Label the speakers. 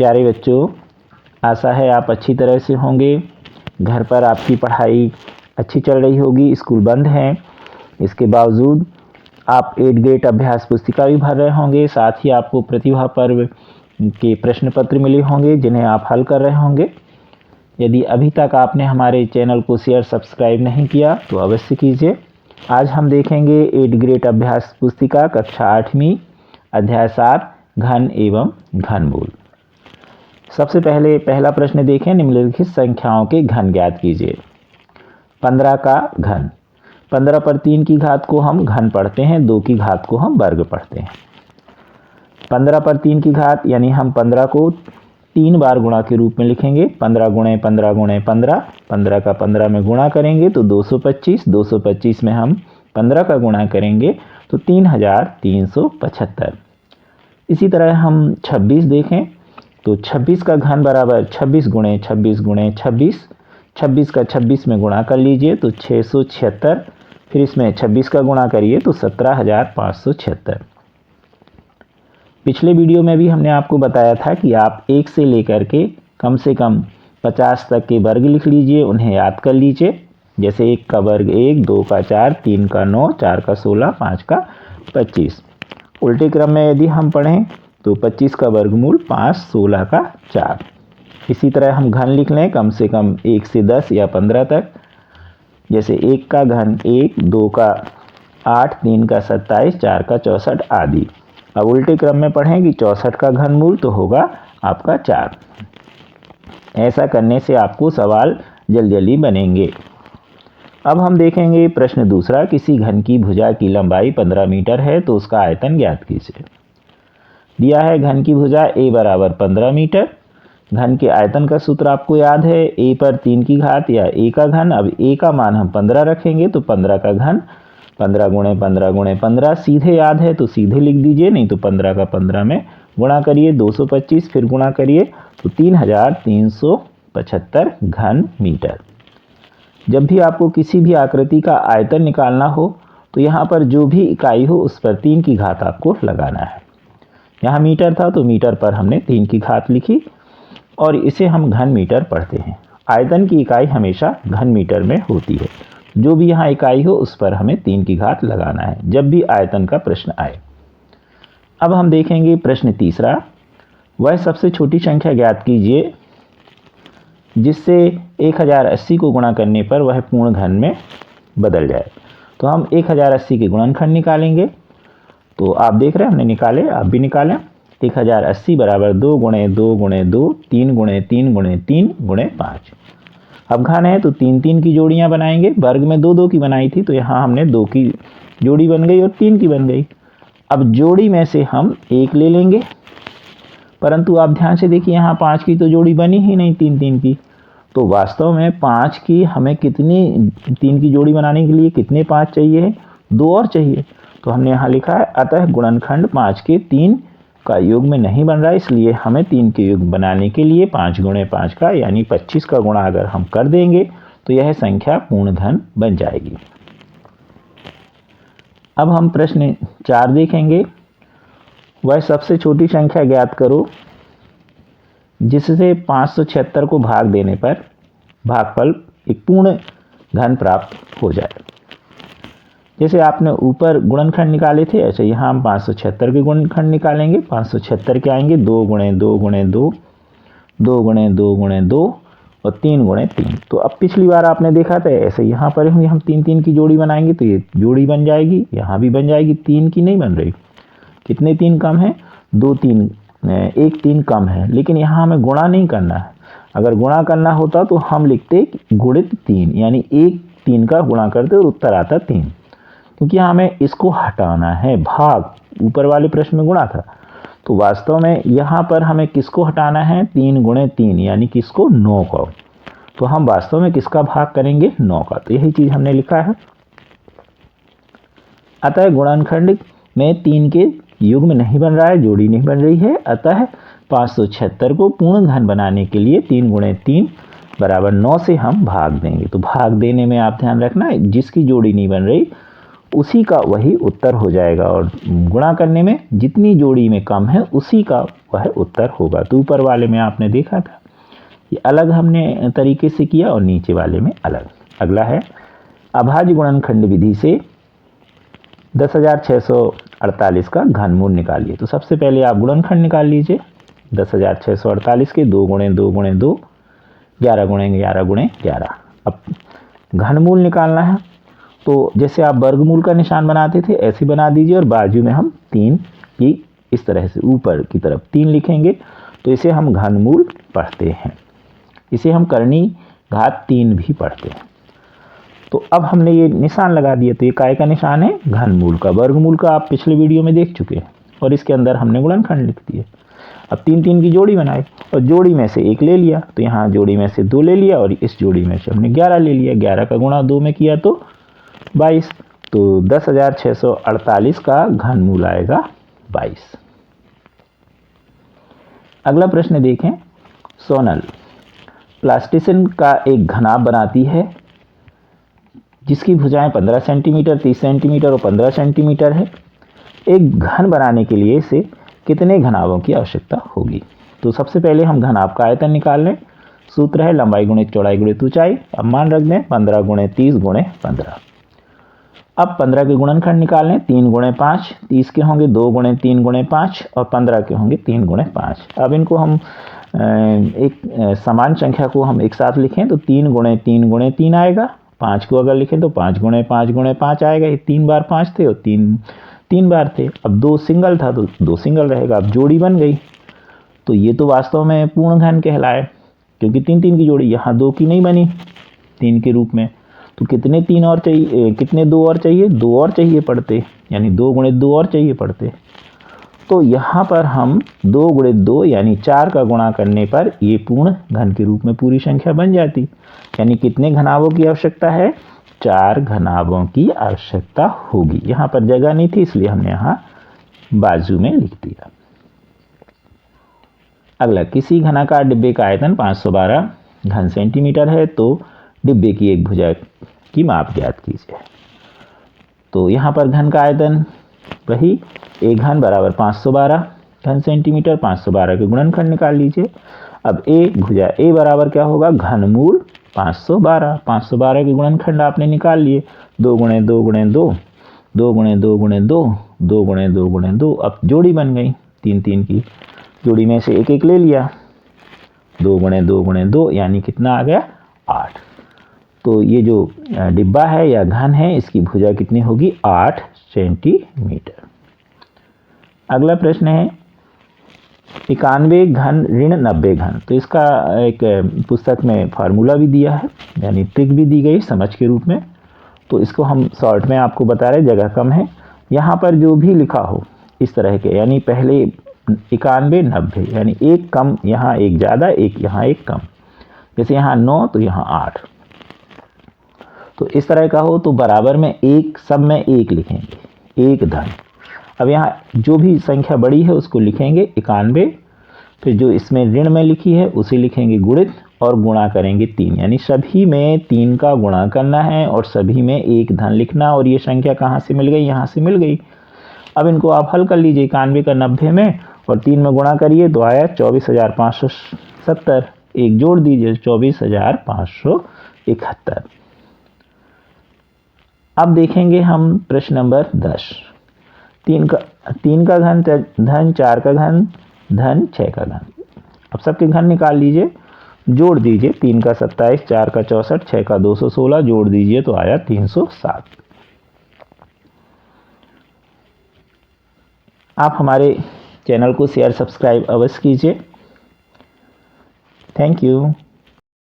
Speaker 1: प्यारे बच्चों, आशा है आप अच्छी तरह से होंगे। घर पर आपकी पढ़ाई अच्छी चल रही होगी, स्कूल बंद हैं, इसके बावजूद आप 8 ग्रेड अभ्यास पुस्तिका भी भर रहे होंगे। साथ ही आपको प्रतिभा पर्व के प्रश्न पत्र मिले होंगे जिन्हें आप हल कर रहे होंगे। यदि अभी तक आपने हमारे चैनल को शेयर सब्सक्राइब नहीं किया तो अवश्य कीजिए। आज हम देखेंगे 8 ग्रेड अभ्यास पुस्तिका कक्षा 8वीं अध्याय 7 घन एवं घनमूल। सबसे पहले पहला प्रश्न देखें। निम्नलिखित संख्याओं के घन ज्ञात कीजिए। 15 का घन। 15 पर 3 की घात को हम घन पढ़ते हैं, 2 की घात को हम वर्ग पढ़ते हैं। 15 पर 3 की घात यानी हम 15 को 3 बार गुणा के रूप में लिखेंगे। 15 गुणे 15 गुणे 15, 15 का 15 में गुणा करेंगे तो 225, 225 में हम 15 का गुणा करेंगे तो 3375। इसी तरह हम 26 देखें तो 26 का घन बराबर 26 गुणे 26 गुणे 26, 26 का 26 में गुणा कर लीजिए तो 676, फिर इसमें 26 का गुणा करिए तो 17576। पिछले वीडियो में भी हमने आपको बताया था कि आप 1 से लेकर के कम से कम 50 तक के वर्ग लिख लीजिए, उन्हें याद कर लीजिए। जैसे 1 का वर्ग 1, 2 का 4, 3 का 9, 4 का 16, 5 का 25। उल्टे क्रम में यदि हम पढ़ें तो 25 का वर्गमूल 5, 16 का 4। इसी तरह हम घन लिख लें कम से कम 1 से 10 या 15 तक। जैसे 1 का घन 1, 2 का 8, 3 का 27, 4 का 64 आदि। अब उल्टे क्रम में पढ़ें कि 64 का घनमूल तो होगा आपका 4। ऐसा करने से आपको सवाल जल्दी जल्दी बनेंगे। अब हम देखेंगे प्रश्न दूसरा। किसी घन की भुजा की लंबाई 15 मीटर है तो उसका आयतन ज्ञात कीजिए। दिया है घन की भुजा a बराबर 15 मीटर। घन के आयतन का सूत्र आपको याद है, a पर 3 की घात या a का घन। अब a का मान हम 15 रखेंगे तो 15 का घन 15 गुणे 15 गुणे 15। सीधे याद है तो सीधे लिख दीजिए, नहीं तो 15 का 15 में गुणा करिए 225, फिर गुणा करिए तो 3375 घन मीटर। जब भी आपको किसी भी आकृति का आयतन निकालना हो तो यहाँ पर जो भी इकाई हो उस पर 3 की घात आपको लगाना है। यहाँ मीटर था तो मीटर पर हमने 3 की घात लिखी और इसे हम घन मीटर पढ़ते हैं। आयतन की इकाई हमेशा घन मीटर में होती है। जो भी यहाँ इकाई हो उस पर हमें 3 की घात लगाना है जब भी आयतन का प्रश्न आए। अब हम देखेंगे प्रश्न तीसरा। वह सबसे छोटी संख्या ज्ञात कीजिए जिससे 1080 को गुणा करने पर वह पूर्ण घन में बदल जाए। तो हम 1080 के गुणनखंड निकालेंगे। तो आप देख रहे हैं हमने निकाले, आप भी निकालें। 1080 बराबर 2 गुणे 2 गुणे 2, 3 गुणे 3 गुणे 3 गुणे 5। अब घन है तो 3 3 की जोड़ियां बनाएंगे। वर्ग में 2 2 की बनाई थी तो यहाँ हमने 2 की जोड़ी बन गई और 3 की बन गई। अब जोड़ी में से हम 1 ले लेंगे, परंतु आप ध्यान से देखिए यहाँ 5 की तो जोड़ी बनी ही नहीं 3 3 की। तो वास्तव में 5 की हमें कितनी 3 की जोड़ी बनाने के लिए कितने 5 चाहिए? 2 और चाहिए। तो हमने यहाँ लिखा है अतः गुणनखंड 5 के 3 का योग में नहीं बन रहा है, इसलिए हमें 3 के योग बनाने के लिए 5 गुणे 5 का यानी 25 का गुणा अगर हम कर देंगे तो यह संख्या पूर्ण घन बन जाएगी। अब हम प्रश्न 4 देखेंगे। वह सबसे छोटी संख्या ज्ञात करो जिससे 576 को भाग देने पर भागफल एक पूर्ण घन प्राप्त हो जाए। जैसे आपने ऊपर गुणनखंड निकाले थे, ऐसे यहाँ हम 576 के गुणनखंड निकालेंगे। 576 के आएंगे 2 गुणे 2 गुणे 2, 2 गुणे 2 गुणे 2 और 3 गुणे 3। तो अब पिछली बार आपने देखा था ऐसे यहाँ पर हम 3 3 की जोड़ी बनाएंगे तो ये जोड़ी बन जाएगी, यहाँ भी बन जाएगी। 3 की नहीं बन रही। कितने 3 कम है? 2 3, 1 3 कम है, लेकिन यहाँ हमें गुणा नहीं करना है। अगर गुणा करना होता तो हम लिखते गुणित 3, यानी 1 3 का गुणा करते और उत्तर आता 3, क्योंकि हमें इसको हटाना है। भाग ऊपर वाले प्रश्न में गुणा था, तो वास्तव में यहाँ पर हमें किसको हटाना है? 3 गुणे 3 यानी किसको? 9 को। तो हम वास्तव में किसका भाग करेंगे? 9 का। तो यही चीज़ हमने लिखा है। अतः गुणनखंड में 3 के युग्म में नहीं बन रहा है, जोड़ी नहीं बन रही है। अतः 576 को पूर्ण घन बनाने के लिए 3 गुणे 3 बराबर 9 से हम भाग देंगे। तो भाग देने में आप ध्यान रखना, जिसकी जोड़ी नहीं बन रही उसी का वही उत्तर हो जाएगा, और गुणा करने में जितनी जोड़ी में कम है उसी का वह उत्तर होगा। तो ऊपर वाले में आपने देखा था ये अलग हमने तरीके से किया और नीचे वाले में अलग। अगला है अभाज्य गुणनखंड विधि से 10,648 का घनमूल निकालिए। तो सबसे पहले आप गुणनखंड निकाल लीजिए। 10,648 के 2 गुणे 2 गुणे 2, 11 गुणे 11 गुणे 11। अब घनमूल निकालना है, तो जैसे आप वर्गमूल का निशान बनाते थे ऐसे बना दीजिए, और बाजू में हम 3 की इस तरह से ऊपर की तरफ 3 लिखेंगे, तो इसे हम घनमूल पढ़ते हैं। इसे हम करनी घात 3 भी पढ़ते हैं। तो अब हमने ये निशान लगा दिया, तो ये काय का निशान है? घनमूल का। वर्गमूल का आप पिछले वीडियो में देख चुके हैं, और इसके अंदर हमने गुणनखंड लिख दिए। अब 3 3 की जोड़ी बनाई और जोड़ी में से 1 ले लिया, तो यहाँ जोड़ी में से 2 ले लिया और इस जोड़ी में से हमने 11 ले लिया। 11 का गुणा 2 में किया तो 22, तो 10,648 का घनमूल आएगा 22। अगला प्रश्न देखें। सोनल प्लास्टिसिन का एक घनाभ बनाती है जिसकी भुजाएं 15 सेंटीमीटर, 30 सेंटीमीटर और 15 सेंटीमीटर है। एक घन बनाने के लिए इसे कितने घनाभों की आवश्यकता होगी? तो सबसे पहले हम घनाभ का आयतन निकाल लें। सूत्र है लंबाई गुणित चौड़ाई गुणित ऊंचाई। अब मान रख दें 15 गुणे 30 गुणे 15। अब 15 के गुणनखंड निकाल लें। 3 गुणे 5, 30 के होंगे 2 गुणे 3 गुणे 5 और 15 के होंगे 3 गुणे 5। अब इनको हम एक समान संख्या को हम एक साथ लिखें तो 3 गुणे 3 गुणे 3 आएगा। 5 को अगर लिखें तो 5 गुणे 5 गुणे 5 आएगा। ये 3 बार 5 थे और 3 बार थे। अब 2 सिंगल था तो 2 सिंगल रहेगा। अब जोड़ी बन गई, तो ये तो वास्तव में पूर्ण घन कहलाए, क्योंकि 3 3 की जोड़ी। यहाँ 2 की नहीं बनी 3 के रूप में, तो कितने 3 और चाहिए, कितने 2 और चाहिए? 2 और चाहिए पड़ते, यानी 2 गुणे 2 और चाहिए पड़ते। तो यहाँ पर हम 2 गुणे 2 यानी 4 का गुणा करने पर ये पूर्ण घन के रूप में पूरी संख्या बन जाती। यानी कितने घनाभों की आवश्यकता है? 4 घनाभों की आवश्यकता होगी। यहाँ पर जगह नहीं थी इसलिए हमने यहाँ बाजू में लिख दिया। अगला, किसी घनाकार डिब्बे का आयतन 512 घन सेंटीमीटर है, तो डिब्बे की एक भुजा की माप ज्ञात कीजिए। तो यहाँ पर घन का आयतन वही एक घन बराबर 512 घन सेंटीमीटर। 512 के गुणनखंड निकाल लीजिए। अब ए भुजा ए बराबर क्या होगा? घनमूल 512। 512 के गुणनखंड आपने निकाल लिए। 2 गुणे 2 गुणे 2, 2 गुणे 2 गुणे 2, 2 गुणे 2 गुणे 2। अब जोड़ी बन गई 3 3 की। जोड़ी में से 1 1 ले लिया। 2 गुणे 2 गुणे 2 यानी कितना आ गया? 8। तो ये जो डिब्बा है या घन है इसकी भुजा कितनी होगी? 8 सेंटीमीटर। अगला प्रश्न है 91 घन ऋण 90 घन। तो इसका एक पुस्तक में फार्मूला भी दिया है, यानी ट्रिक भी दी गई समझ के रूप में। तो इसको हम शॉर्ट में आपको बता रहे, जगह कम है। यहाँ पर जो भी लिखा हो इस तरह के, यानी पहले 91 90, यानी एक कम यहाँ एक ज़्यादा, एक यहाँ एक कम। जैसे यहाँ 9 तो यहाँ 8, तो इस तरह का हो तो बराबर में एक, सब में एक लिखेंगे, एक धन। अब यहाँ जो भी संख्या बड़ी है उसको लिखेंगे 91, फिर जो इसमें ऋण में लिखी है उसे लिखेंगे गुणित और गुणा करेंगे 3, यानी सभी में 3 का गुणा करना है और सभी में एक धन लिखना। और ये संख्या कहाँ से मिल गई? यहाँ से मिल गई। अब इनको आप हल कर लीजिए। 91 का 90 में और 3 में गुणा करिए तो आया 24,570। एक जोड़ दीजिए 24,571। अब देखेंगे हम प्रश्न नंबर 10। 3 का घन धन 4 का घन धन 6 का घन। अब सबके घन निकाल लीजिए, जोड़ दीजिए। 3 का 27, 4 का 64, 6 का 216, जोड़ दीजिए तो आया 307। आप हमारे चैनल को शेयर सब्सक्राइब अवश्य कीजिए। Thank you.